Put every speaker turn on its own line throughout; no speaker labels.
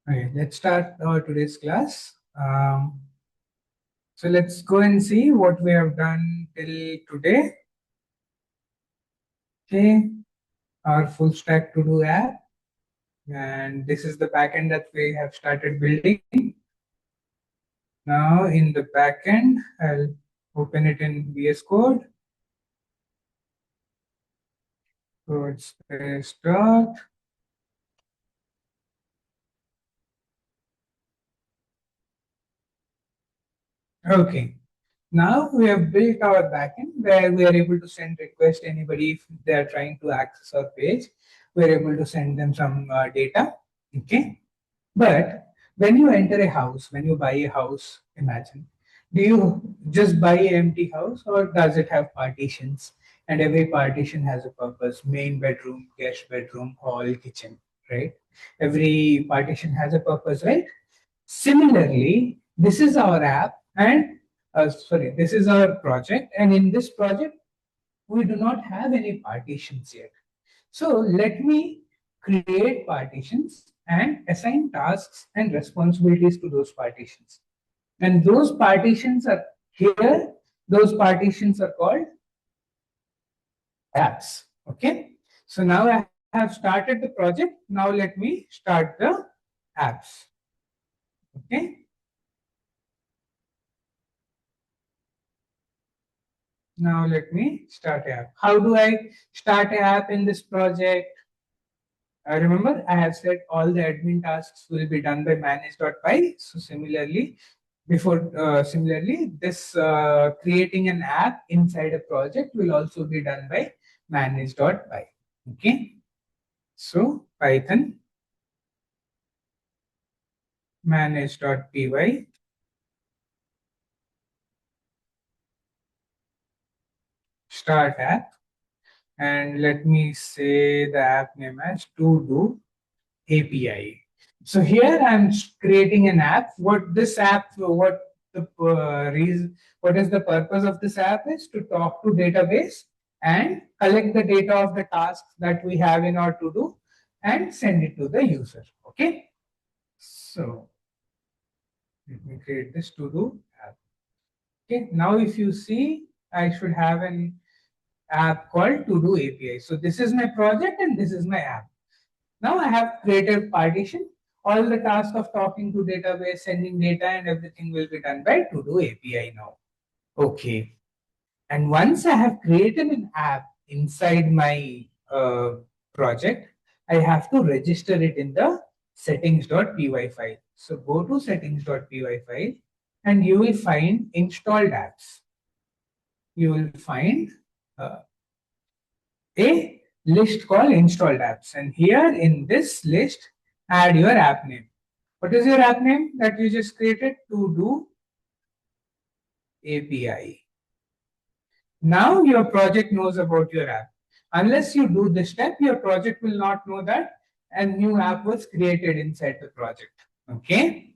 Okay, let's start today's class. So let's go and see what we have done till today. Okay, our full stack to do app, and this is the backend that we have started building. Now in the backend, I'll open it in VS Code. Code space dot. Okay. Now we have built our backend where we are able to send request anybody if they are trying to access our page. We are able to send them some data. Okay. But when you enter a house, when you buy a house, imagine, do you just buy an empty house or does it have partitions? And every partition has a purpose: main bedroom, guest bedroom, hall, kitchen, right? Every partition has a purpose, right? Similarly, this is our app and this is our project. And in this project, we do not have any partitions yet. So let me create partitions and assign tasks and responsibilities to those partitions. And those partitions are here. Those partitions are called apps. Okay. So now I have started the project. Now let me start the apps. Okay. Now let me start app. How do I start an app in this project? Remember, I have said all the admin tasks will be done by manage.py. So similarly, this creating an app inside a project will also be done by manage.py. Okay. So Python manage.py start app, and let me say the app name as Todo API. So here I'm creating an app. What is the purpose of this app is to talk to database and collect the data of the tasks that we have in our to do and send it to the user. Okay. So let me create this to do app. Okay. Now if you see, I should have an app called to do API. So this is my project and this is my app. Now I have created partition. All the tasks of talking to database, sending data, and everything will be done by To-Do API now. Okay. And once I have created an app inside my project, I have to register it in the settings.py file. So go to settings.py file and you will find installed apps. You will find uh, a list called installed apps. And here in this list, add your app name. What is your app name that you just created? To do API. Now your project knows about your app. Unless you do this step, your project will not know that a new app was created inside the project. Okay.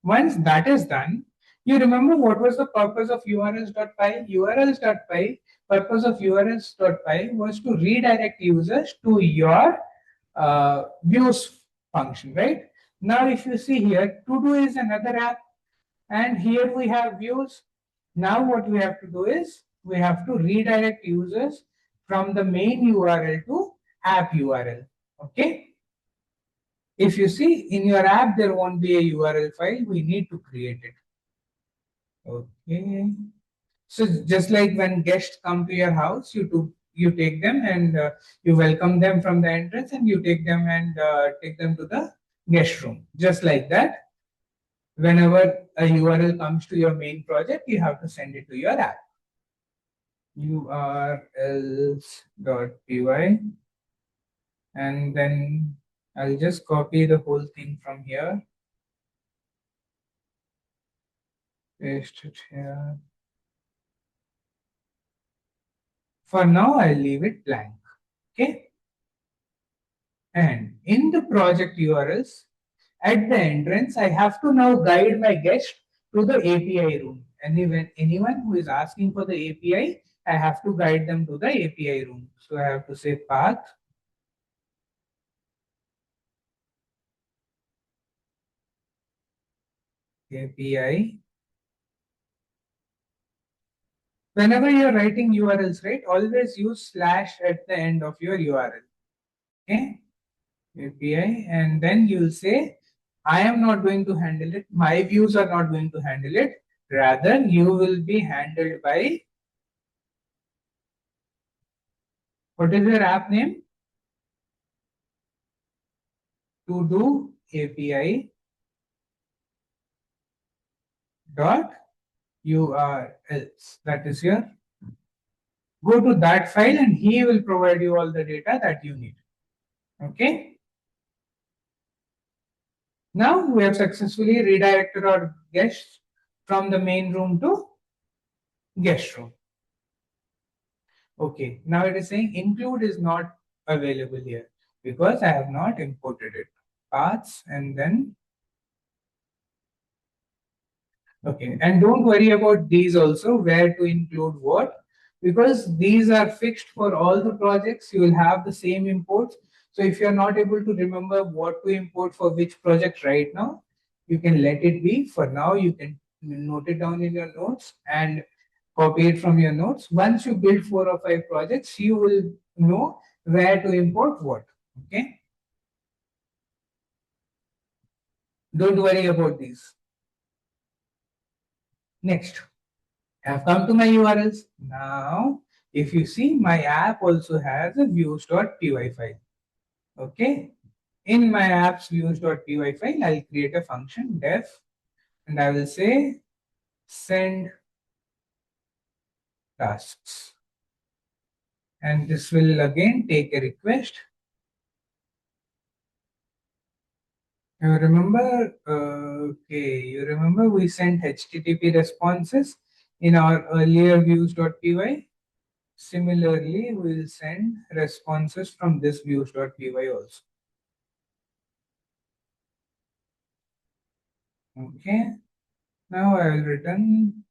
Once that is done, you remember what was the purpose of urls.py? Urls.py, purpose of urls.py was to redirect users to your views function, right? Now, if you see here, to do is another app, and here we have views. Now, what we have to do is we have to redirect users from the main URL to app URL. Okay. If you see in your app, there won't be a URL file. We need to create it. Okay. So just like when guests come to your house, you take them and you welcome them from the entrance, and you take them and take them to the guest room. Just like that, whenever a URL comes to your main project, you have to send it to your app. urls.py, and then I'll just copy the whole thing from here, paste it here. For now, I'll leave it blank. Okay. And in the project URLs, at the entrance, I have to now guide my guest to the API room. Anyone who is asking for the API, I have to guide them to the API room. So I have to say path API. Whenever you're writing URLs, right, always use slash at the end of your URL. Okay, API, and then you'll say, I am not going to handle it. My views are not going to handle it. Rather, you will be handled by, what is your app name? Todo API dot URLs. That is your, go to that file and he will provide you all the data that you need. Okay. Now we have successfully redirected our guests from the main room to guest room. Okay. Now it is saying include is not available here because I have not imported it. Paths and then, okay. And don't worry about these also, where to include what, because these are fixed for all the projects. You will have the same imports. So if you are not able to remember what to import for which project right now, you can let it be. For now, you can note it down in your notes and copy it from your notes. Once you build 4 or 5 projects, you will know where to import what. Okay. Don't worry about these. Next. I've come to my URLs. Now, if you see, my app also has a views.py file. Okay. In my app's views.py file, I'll create a function def and I will say send tasks. And this will again take a request. You remember, you remember we sent HTTP responses in our earlier views.py. Similarly, we'll send responses from this views.py also. Okay. Now I will return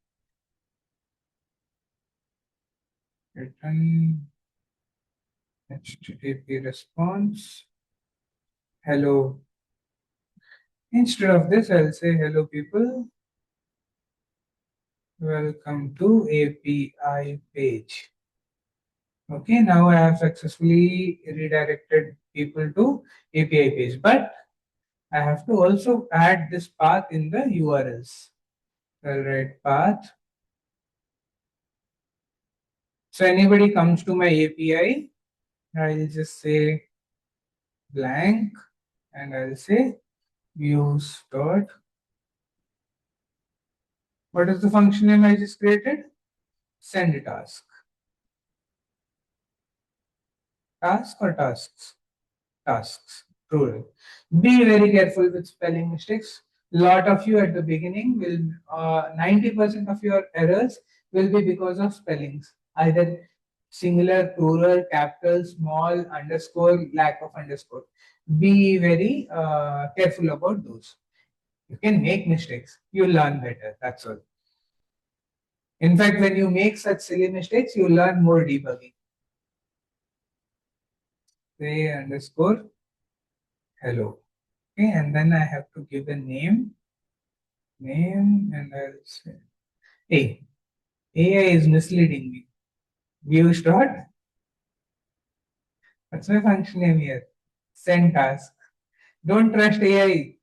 HTTP response. Hello. Instead of this, I'll say hello people. Welcome to API page. Okay, now I have successfully redirected people to API page, but I have to also add this path in the URLs. I'll write path. So anybody comes to my API, I'll just say blank and I'll say views dot. What is the function name I just created? Send task. Task or tasks? Tasks. Plural. Be very careful with spelling mistakes. Lot of you at the beginning will 90% of your errors will be because of spellings. Either singular, plural, capital, small, underscore, lack of underscore. Be very careful about those. You can make mistakes. You learn better. That's all. In fact, when you make such silly mistakes, you learn more debugging. Say underscore hello. Okay, and then I have to give a name, and I'll say, hey, AI is misleading me. Views dot, what's my function name here? Send task. Don't trust AI.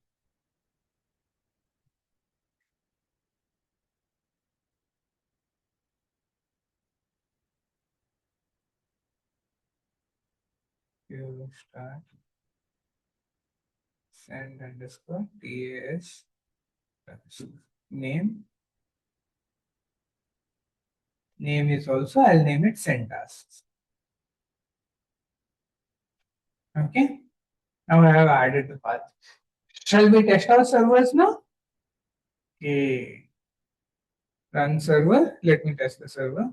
View start send underscore TAS task. Name. Name is also, I'll name it send tasks. Okay. Now I have added the path. Shall we test our servers now? Okay. Run server. Let me test the server.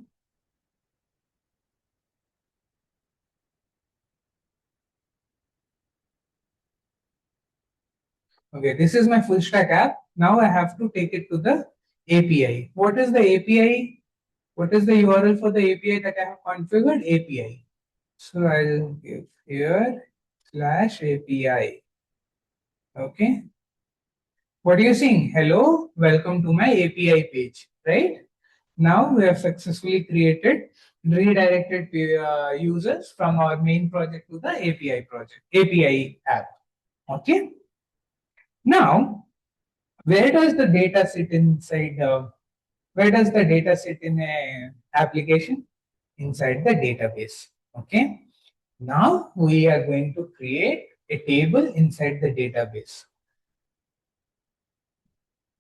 Okay, this is my full stack app. Now I have to take it to the API. What is the API? What is the URL for the API that I have configured? API. So I'll give here slash API. Okay. What are you seeing? Hello, welcome to my API page, right? Now we have successfully created redirected users from our main project to the API project, API app. Okay. Now, where does the data sit inside? Where does the data sit in a application? Inside the database. Okay. Now we are going to create a table inside the database.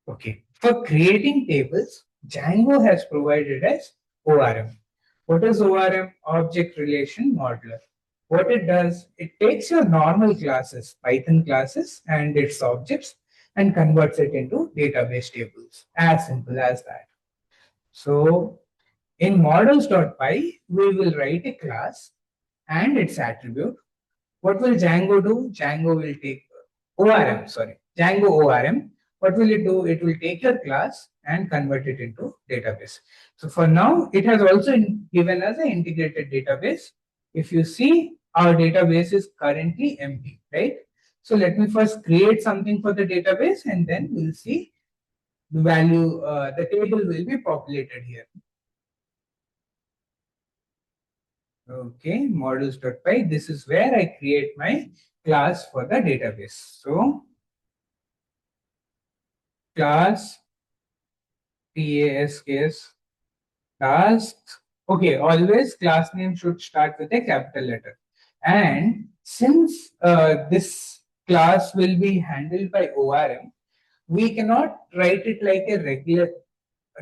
Okay. For creating tables, Django has provided us ORM. What is ORM? Object Relation Modeler. What it does, it takes your normal classes, Python classes, and its objects and converts it into database tables. As simple as that. So in models.py, we will write a class and its attribute. What will Django do? Django will take ORM, sorry, Django ORM. What will it do? It will take your class and convert it into database. So for now, it has also given us an integrated database. If you see, our database is currently empty, right? So let me first create something for the database and then we'll see the value, the table will be populated here. Okay, models.py. This is where I create my class for the database. So class tasks tasks. Okay, always class name should start with a capital letter. And since this class will be handled by ORM, we cannot write it like a regular.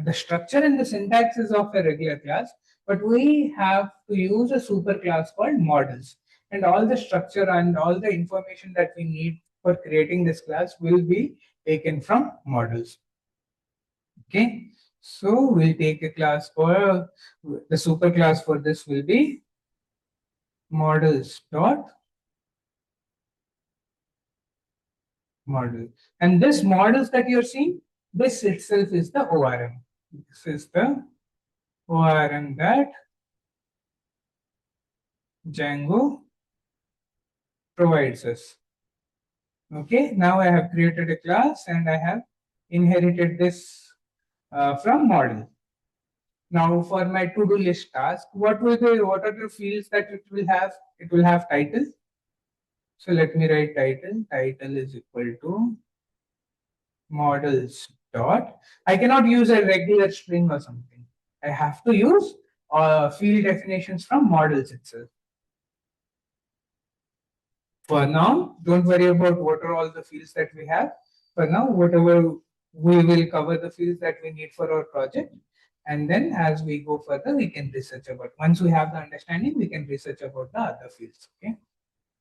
The structure and the syntax is of a regular class, but we have to use a super class called models. And all the structure and all the information that we need for creating this class will be taken from models. Okay, so we'll take a class for the super class for this will be models dot model. And this models that you're seeing, this itself is the ORM. This is the ORM that Django provides us. Okay, now I have created a class and I have inherited this from model. Now for my to-do list task, what are the fields that it will have? It will have title. So let me write title. Title is equal to models dot. I cannot use a regular string or something. I have to use field definitions from models itself. For now, don't worry about what are all the fields that we have. For now, whatever we will cover the fields that we need for our project. And then as we go further, we can research about. Once we have the understanding, we can research about the other fields. Okay.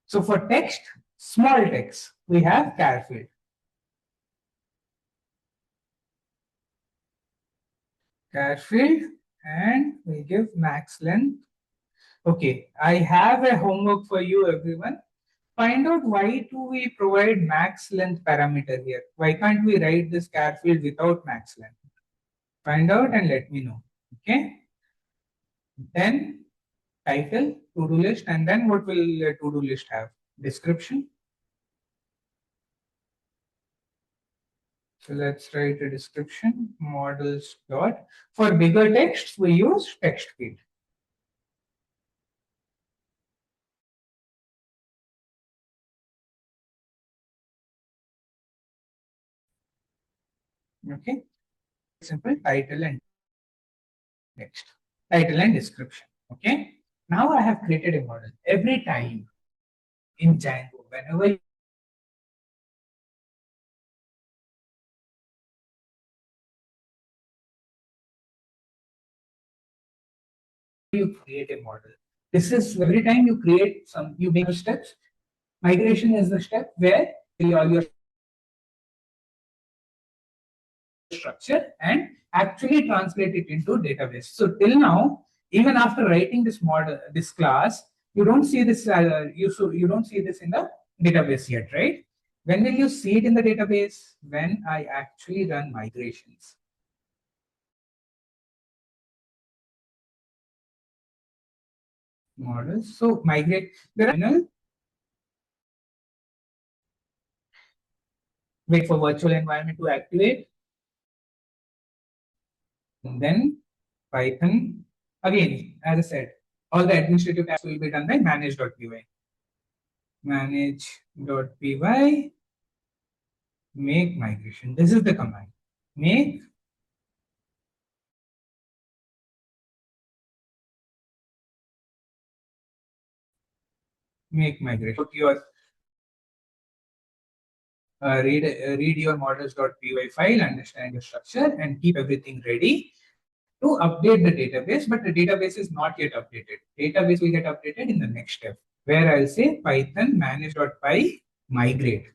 So for text, small text, we have char field. Char field, and we give max length. Okay, I have a homework for you, everyone. Find out why do we provide max length parameter here? Why can't we write this char field without max length? Find out and let me know. Okay. Then title, to-do list, and then what will a to-do list have? Description. So let's write a description, models dot. For bigger text, we use text field. Okay. Simple title and text. Title and description. Okay. Now I have created a model. Every time in Django, whenever you create a model, this is every time you create some, you make steps. Migration is the step where all your structure and actually translate it into database. So till now, even after writing this model, this class, you don't see this. You don't see this in the database yet, right? When will you see it in the database? When I actually run migrations. Models. So migrate. There are Wait for virtual environment to activate. And then Python. Again, as I said, all the administrative tasks will be done by manage.py. Manage.py make migration. This is the command. Make migration. Put your read your models.py file, understand the structure, and keep everything ready to update the database. But the database is not yet updated. Database will get updated in the next step, where I'll say Python manage.py migrate.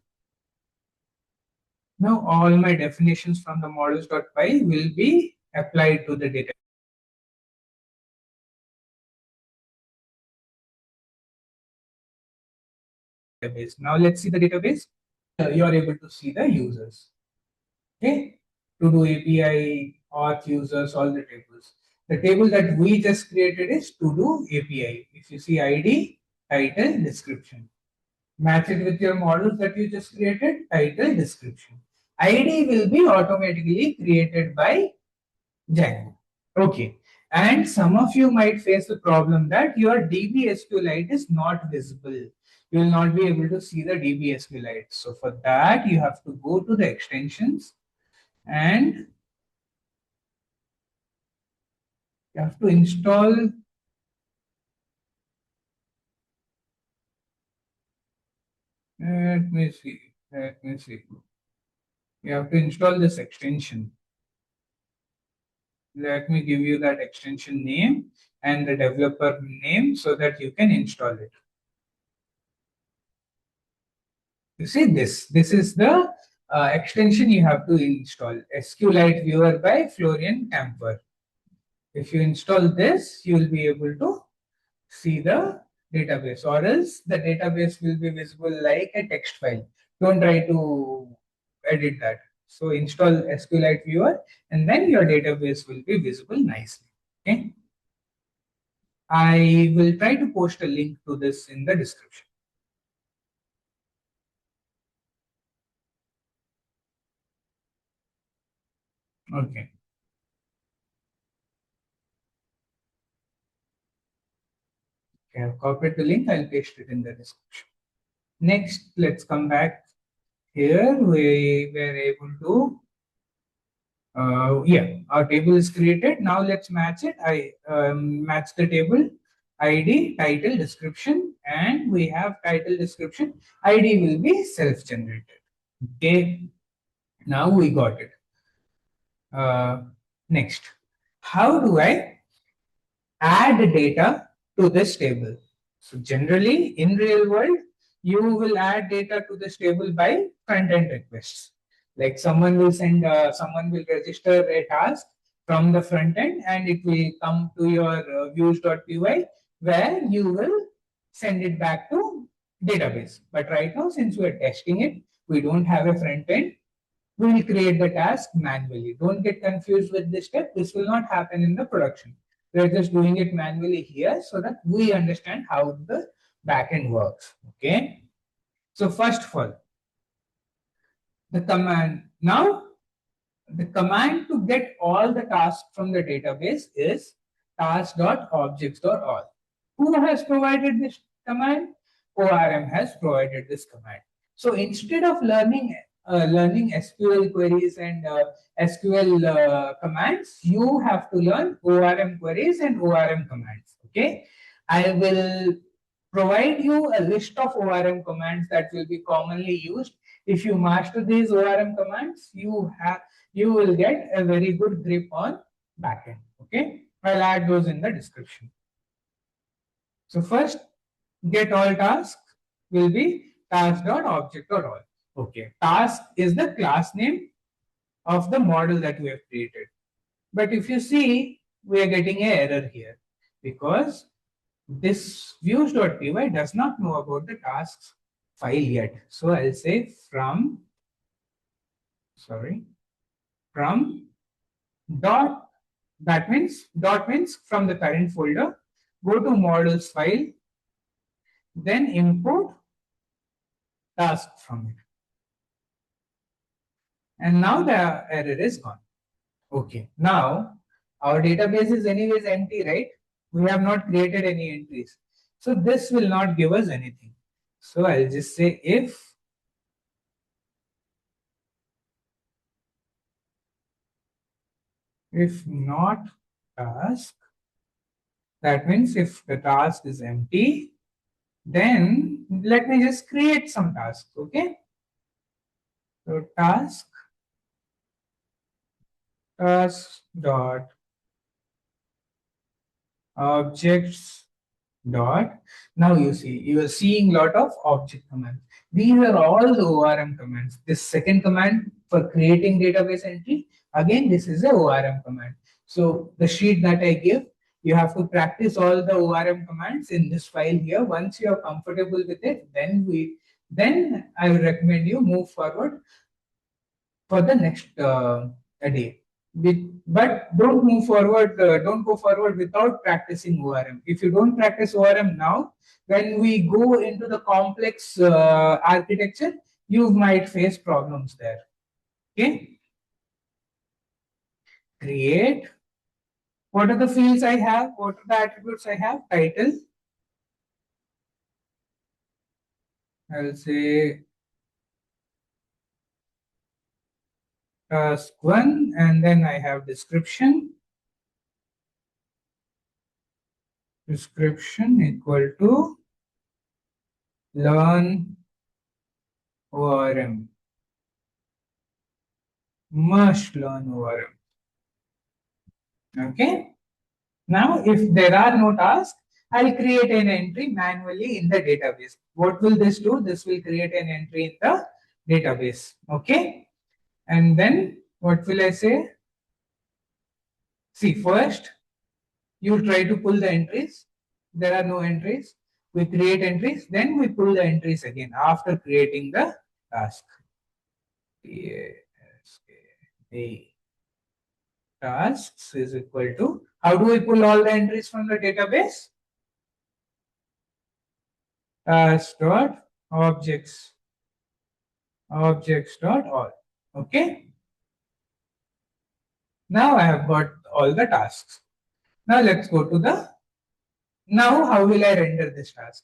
Now all my definitions from the models.py will be applied to the database. Now let's see the database. You are able to see the users. Okay, Todo API, auth users, all the tables. The table that we just created is Todo API. If you see ID, title, description. Match it with your models that you just created, title, description. ID will be automatically created by Django. Okay. And some of you might face the problem that your DB SQLite is not visible. You will not be able to see the DB SQLite. So for that, you have to go to the extensions and you have to install. Let me see. Let me see. You have to install this extension. Let me give you that extension name and the developer name so that you can install it. You see this. This is the extension you have to install. SQLite Viewer by Florian Camper. If you install this, you will be able to see the database, or else the database will be visible like a text file. Don't try to edit that. So install SQLite Viewer and then your database will be visible nicely. Okay. I will try to post a link to this in the description. Okay. Okay, I've copied the link. I'll paste it in the description. Next, let's come back here. We were able to yeah, our table is created. Now let's match it. I match the table ID, title, description, and we have title, description. ID will be self-generated. Okay, now we got it. Next, how do I add data to this table? So generally, in real world, you will add data to this table by front-end requests. Like someone will register a task from the front end, and it will come to your views.py, where you will send it back to database. But right now, since we are testing it, we don't have a front end. We will create the task manually. Don't get confused with this step. This will not happen in the production. We're just doing it manually here so that we understand how the backend works. Okay. So first of all, the command. Now, the command to get all the tasks from the database is task.objects.all. Who has provided this command? ORM has provided this command. So instead of learning SQL queries and SQL commands, you have to learn ORM queries and ORM commands. Okay, I will provide you a list of ORM commands that will be commonly used. If you master these ORM commands, you will get a very good grip on backend. Okay, I'll add those in the description. So first, get all task will be task.object.all. Okay, task is the class name of the model that we have created. But if you see, we are getting an error here because this views.py does not know about the tasks file yet. So I'll say from dot, dot means from the current folder, go to models file, then import task from it. And now the error is gone. Okay, now our database is anyways empty, right? We have not created any entries. So this will not give us anything. So I'll just say if not task, that means if the task is empty, then let me just create some tasks. Okay, so task dot objects dot. Now you see, you are seeing lot of object commands. These are all the ORM commands. This second command for creating database entry, again, this is a ORM command. So the sheet that I give, you have to practice all the ORM commands in this file here. Once you are comfortable with it, then I will recommend you move forward for the next a day. But don't move forward, don't go forward without practicing ORM. If you don't practice ORM now, when we go into the complex architecture, you might face problems there. Okay, create. What are the fields I have? What are the attributes I have? Title. I'll say task one, and then I have description. Description equal to learn ORM. Must learn ORM. Okay. Now, if there are no tasks, I'll create an entry manually in the database. What will this do? This will create an entry in the database. Okay. And then what will I say? See, first you try to pull the entries. There are no entries. We create entries, then we pull the entries again after creating the task. Tasks is equal to, how do we pull all the entries from the database? Task dot objects dot all. Okay. Now I have got all the tasks. Now let's go to now how will I render this task?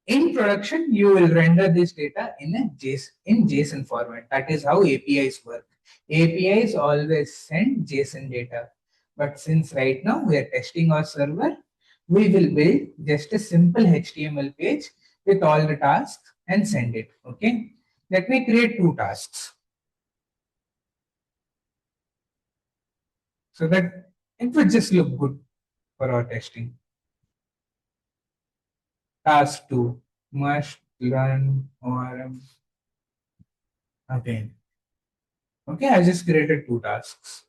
In production, you will render this data in JSON format. That is how APIs work. APIs always send JSON data. But since right now we are testing our server, we will build just a simple HTML page with all the tasks and send it. Okay. Let me create two tasks so that it would just look good for our testing. Task 2 must learn ORM again. Okay, I just created two tasks.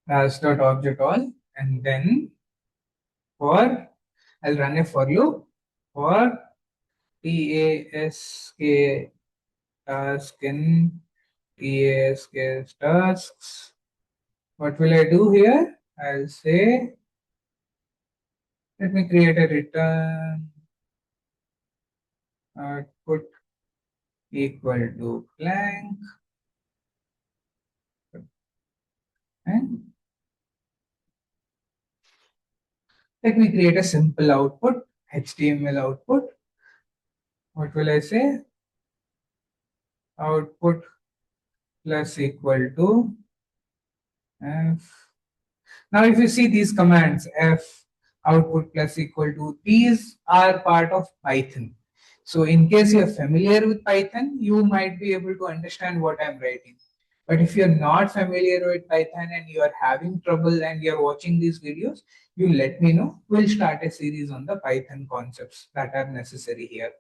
Task.object all, and then for, I'll run a for loop for task task in task tasks. What will I do here? I'll say, let me create a return output equal to blank, and let me create a simple output, HTML output. What will I say? Output plus equal to f. Now, if you see these commands, f, output plus equal to, these are part of Python. So in case you're familiar with Python, you might be able to understand what I'm writing. But if you're not familiar with Python and you are having trouble and you're watching these videos, you let me know. We'll start a series on the Python concepts that are necessary here.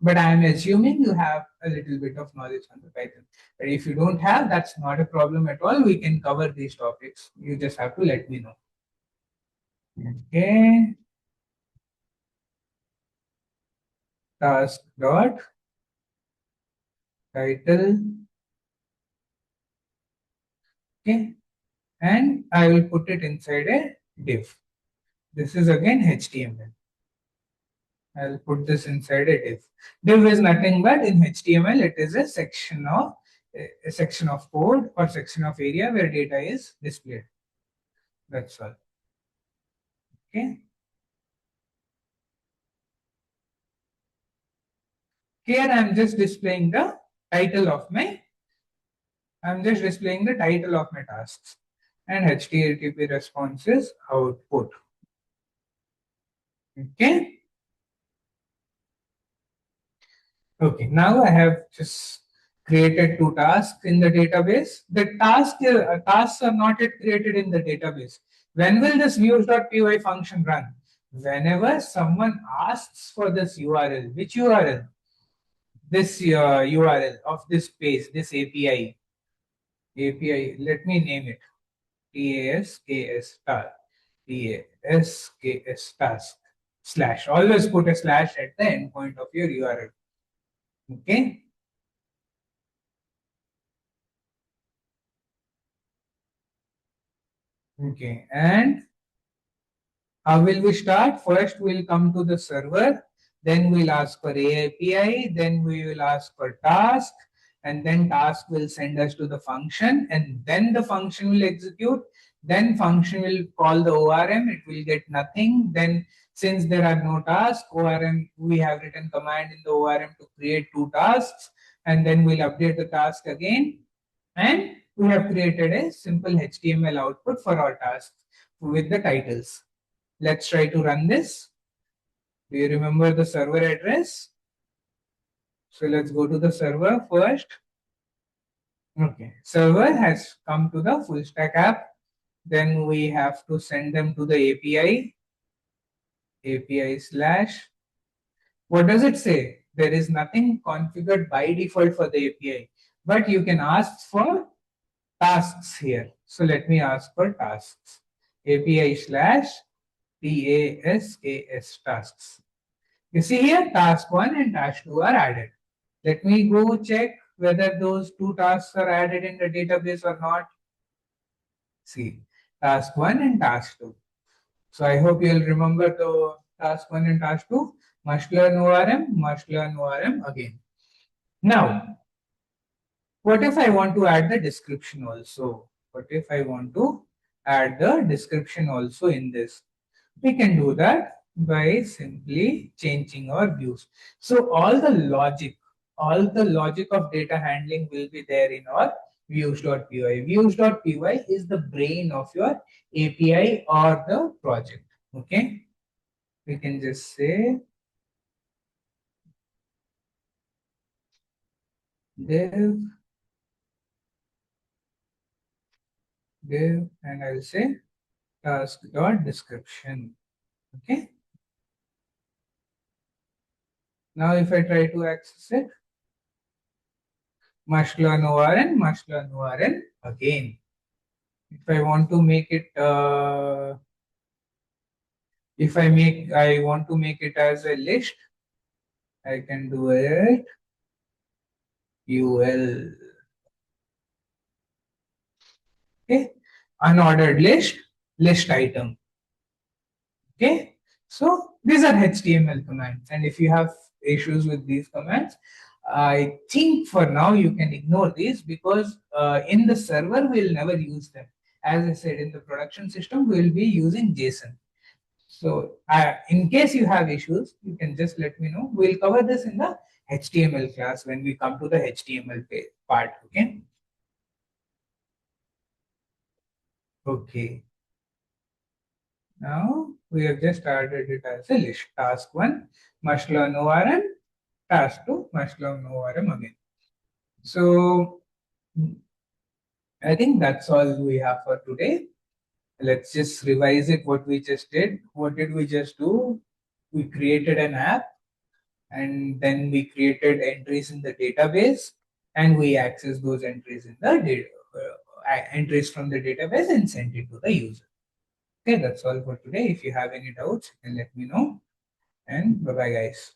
But I am assuming you have a little bit of knowledge on the Python. But if you don't have, that's not a problem at all. We can cover these topics. You just have to let me know. Okay. Task dot title. Okay. And I will put it inside a div. This is again HTML. I'll put this inside a div. Div is nothing but in HTML, it is a section of code or section of area where data is displayed. That's all. Okay. Here I'm just displaying the title of my I'm just displaying the title of my tasks and HTTP response is output. Okay. Okay. Now I have just created two tasks in the database. The tasks are not yet created in the database. When will this views.py function run? Whenever someone asks for this URL, which URL? This URL of this page, this API. API, let me name it. TASKS task. TASKS task slash. Always put a slash at the endpoint of your URL. Okay. Okay. And how will we start? First, we'll come to the server. Then we'll ask for API. Then we will ask for task. And then task will send us to the function. And then the function will execute. Then function will call the ORM. It will get nothing. Then since there are no tasks, ORM, we have written command in the ORM to create two tasks. And then we'll update the task again. And we have created a simple HTML output for our tasks with the titles. Let's try to run this. Do you remember the server address? So let's go to the server first. Okay, server has come to the full stack app. Then we have to send them to the API. API slash. What does it say? There is nothing configured by default for the API, but you can ask for tasks here. So let me ask for tasks. API slash TASKS tasks. You see here, task 1 and task 2 are added. Let me go check whether those two tasks are added in the database or not. See, task 1 and task 2. So I hope you'll remember the task 1 and task 2. Must learn ORM again. Now, what if I want to add the description also? What if I want to add the description also in this? We can do that by simply changing our views. So all the logic of data handling will be there in our views.py. Views.py is the brain of your API or the project. Okay. We can just say div, and I'll say task.description. Okay. Now if I try to access it, must learn ORN again. If I want to make it, I want to make it as a list, I can do it UL. Okay, unordered list item. Okay, so these are HTML commands, and if you have issues with these commands, I think for now you can ignore these because in the server we'll never use them. As I said, in the production system we'll be using JSON. So in case you have issues, you can just let me know. We'll cover this in the HTML class when we come to the HTML part. Okay. Okay. Now we have just started it as a list. Task 1 must learn ORM. Task 2 must learn ORM again. So I think that's all we have for today. Let's just revise it what we just did. What did we just do? We created an app and then we created entries in the database and we access those entries in the entries from the database and send it to the user. Okay, that's all for today. If you have any doubts, you can let me know. And bye bye, guys.